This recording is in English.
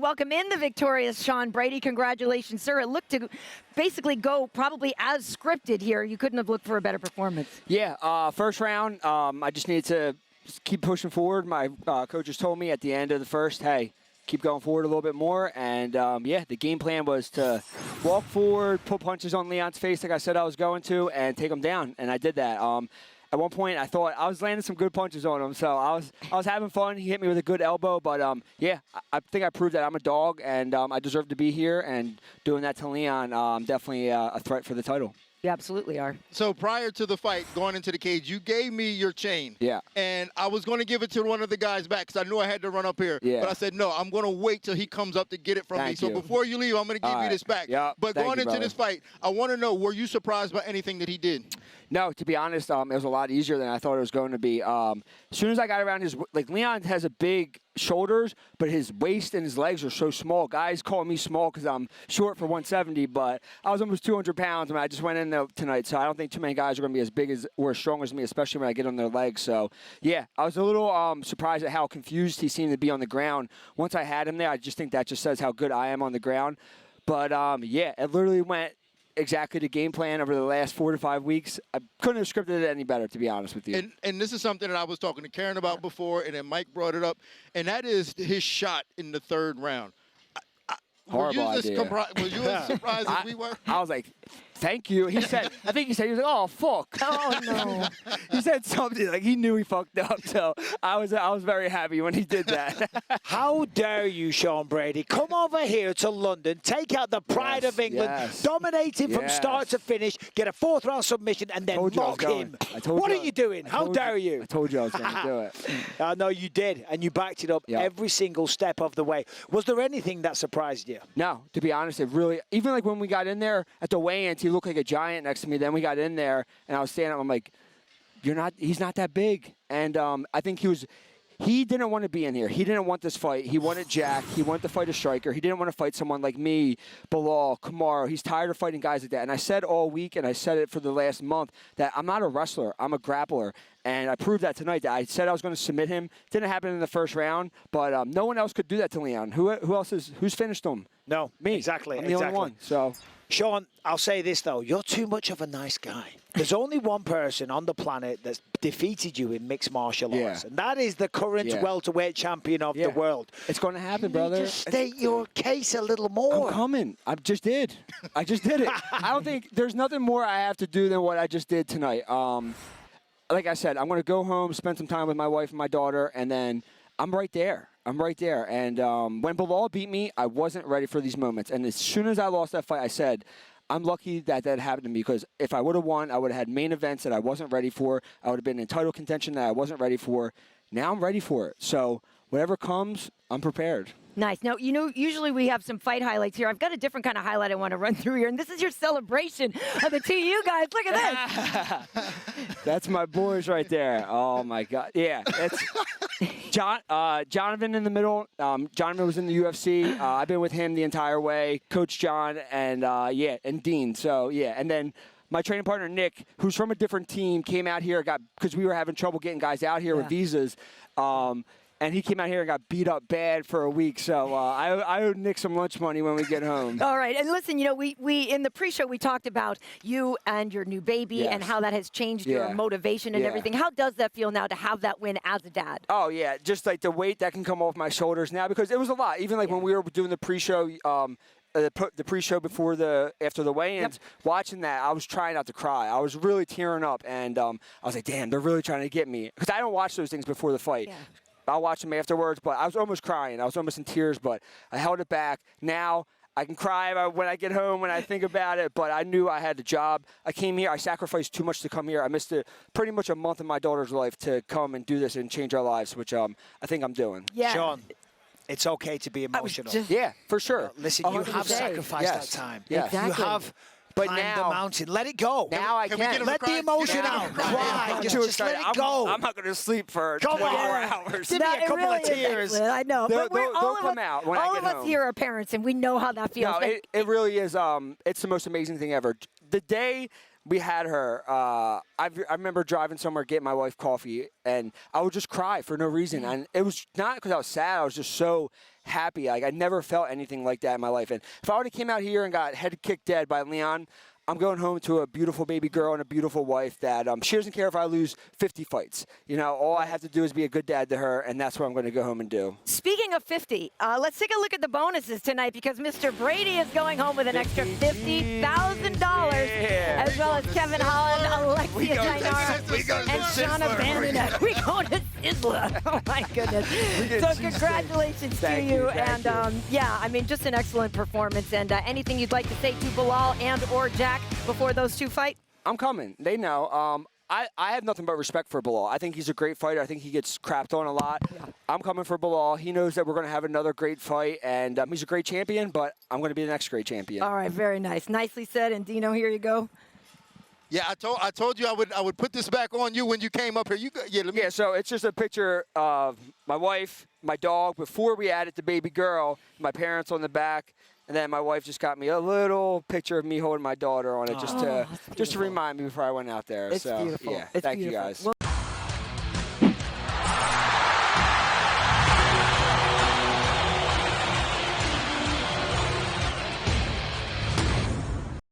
welcome in the victorious Sean Brady. Congratulations, sir. It looked to basically go probably as scripted here. You couldn't have looked for a better performance. Yeah, first round, I just needed to keep pushing forward. My coaches told me at the end of the first, hey, keep going forward a little bit more. And, yeah, the game plan was to walk forward, put punches on Leon's face like I said I was going to, and take him down. And I did that. At one point, I thought I was landing some good punches on him, so I was having fun. He hit me with a good elbow, but yeah, I think I proved that I'm a dog, and I deserve to be here. And doing that to Leon, definitely a threat for the title. You absolutely are. So prior to the fight, going into the cage, you gave me your chain. Yeah. And I was going to give it to one of the guys back because I knew I had to run up here. Yeah. But I said, no, I'm going to wait till he comes up to get it from me. Thank So you. before you leave, I'm going to give you this back. Yeah. But Thank going you, into brother. this fight, I want to know, were you surprised by anything that he did? No, to be honest, it was a lot easier than I thought it was going to be. As soon as I got around his, like Leon has a big shoulders, but his waist and his legs are so small. Guys call me small because I'm short for 170, but I was almost 200 pounds when I just went in there tonight. So I don't think too many guys are going to be as big as or as strong as me, especially when I get on their legs. So yeah, I was a little surprised at how confused he seemed to be on the ground. Once I had him there, I just think that just says how good I am on the ground. But yeah, it literally went exactly the game plan over the last 4 to 5 weeks. I couldn't have scripted it any better, to be honest with you. And this is something that I was talking to Karyn about before, and then Mike brought it up, and that is his shot in the third round. Horrible idea. Were you as surprised as we were? I was like, thank you. He said, I think he said, he was like, oh, fuck. Oh, no. He said something like he knew he fucked up. So I was very happy when he did that. How dare you, Sean Brady, come over here to London, take out the pride of England, dominate him from start to finish, get a fourth-round submission, and then mock him. What are you doing? How dare you? I told you I was going to do it. No, you did, and you backed it up every single step of the way. Was there anything that surprised you? No, to be honest, it really, even like when we got in there at the weigh-ins, he looked like a giant next to me. Then we got in there, and I was standing up, I'm like, he's not that big. And I think he didn't want to be in here. He didn't want this fight. He wanted Jack. He wanted to fight a striker. He didn't want to fight someone like me, Bilal, Kamaru. He's tired of fighting guys like that. And I said all week, and I said it for the last month, that I'm not a wrestler. I'm a grappler. And I proved that tonight. That I said I was going to submit him. Didn't happen in the first round, but no one else could do that to Leon. Who's finished him? No, me. Exactly. I'm the only one. So, Sean, I'll say this though: you're too much of a nice guy. There's only one person on the planet that's defeated you in mixed martial arts, and that is the current welterweight champion of the world. It's going to happen, brother. Just state your case a little more. I'm coming. I just did. I just did it. I don't think there's nothing more I have to do than what I just did tonight. Like I said, I'm going to go home, spend some time with my wife and my daughter, and then I'm right there. I'm right there. And when Bilal beat me, I wasn't ready for these moments. And as soon as I lost that fight, I said, I'm lucky that happened to me, because if I would have won, I would have had main events that I wasn't ready for. I would have been in title contention that I wasn't ready for. Now I'm ready for it. So whatever comes, I'm prepared. Nice. Now, usually we have some fight highlights here. I've got a different kind of highlight I want to run through here, and this is your celebration of the two of you guys. Look at this. That's my boys right there. Oh, my God. Yeah. It's Jonathan in the middle. Jonathan was in the UFC. I've been with him the entire way. Coach John and, and Dean. So, yeah. And then my training partner, Nick, who's from a different team, came out here because we were having trouble getting guys out here with visas. And he came out here and got beat up bad for a week. So I owe Nick some lunch money when we get home. All right. And listen, we in the pre-show, we talked about you and your new baby and how that has changed your motivation and everything. How does that feel now to have that win as a dad? Oh, yeah. Just like the weight that can come off my shoulders now, because it was a lot. Even like when we were doing the pre-show, the pre-show after the weigh-ins, watching that, I was trying not to cry. I was really tearing up. And I was like, damn, they're really trying to get me. Because I don't watch those things before the fight. Yeah. I'll watch them afterwards, but I was almost crying. I was almost in tears, but I held it back. Now I can cry when I get home when I think about it, but I knew I had the job. I came here. I sacrificed too much to come here. I missed pretty much a month of my daughter's life to come and do this and change our lives, which I think I'm doing. Yeah. Sean, it's okay to be emotional. Yeah, for sure. Listen, you have sacrificed that time. Yes. Exactly. You have climb the mountain. Let it go. Now I can. Let the emotion out. Cry. Just let it go. I'm not going to sleep for 24 hours. Give me a couple of tears. I know. They'll come out when I get home. All of us here are parents, and we know how that feels. No, it really is. It's the most amazing thing ever. The day we had her. I remember driving somewhere, getting my wife coffee, and I would just cry for no reason. And it was not because I was sad. I was just so happy. Like, I never felt anything like that in my life. And if I would have came out here and got head kicked dead by Leon, I'm going home to a beautiful baby girl and a beautiful wife that she doesn't care if I lose 50 fights. You know, all I have to do is be a good dad to her, and that's what I'm going to go home and do. Speaking of 50, let's take a look at the bonuses tonight because Mr. Brady is going home with an extra $50,000, as well as Kevin Holland, Alexia Dinara, and Shauna Bannon. We go to Sizzler. Oh, my goodness. So congratulations to you. And, yeah, I mean, just an excellent performance. And anything you'd like to say to Bilal and or Jack before those two fight? I'm coming. They know. I have nothing but respect for Bilal. I think he's a great fighter. I think he gets crapped on a lot. Yeah. I'm coming for Bilal. He knows that we're going to have another great fight, and he's a great champion, but I'm going to be the next great champion. All right, very nice. Nicely said. And Dino, here you go. Yeah, I told you I would put this back on you when you came up here. Yeah, so it's just a picture of my wife, my dog, before we added the baby girl, my parents on the back. And then my wife just got me a little picture of me holding my daughter on it, just to remind me before I went out there. It's beautiful. Yeah, it's thank beautiful. you guys.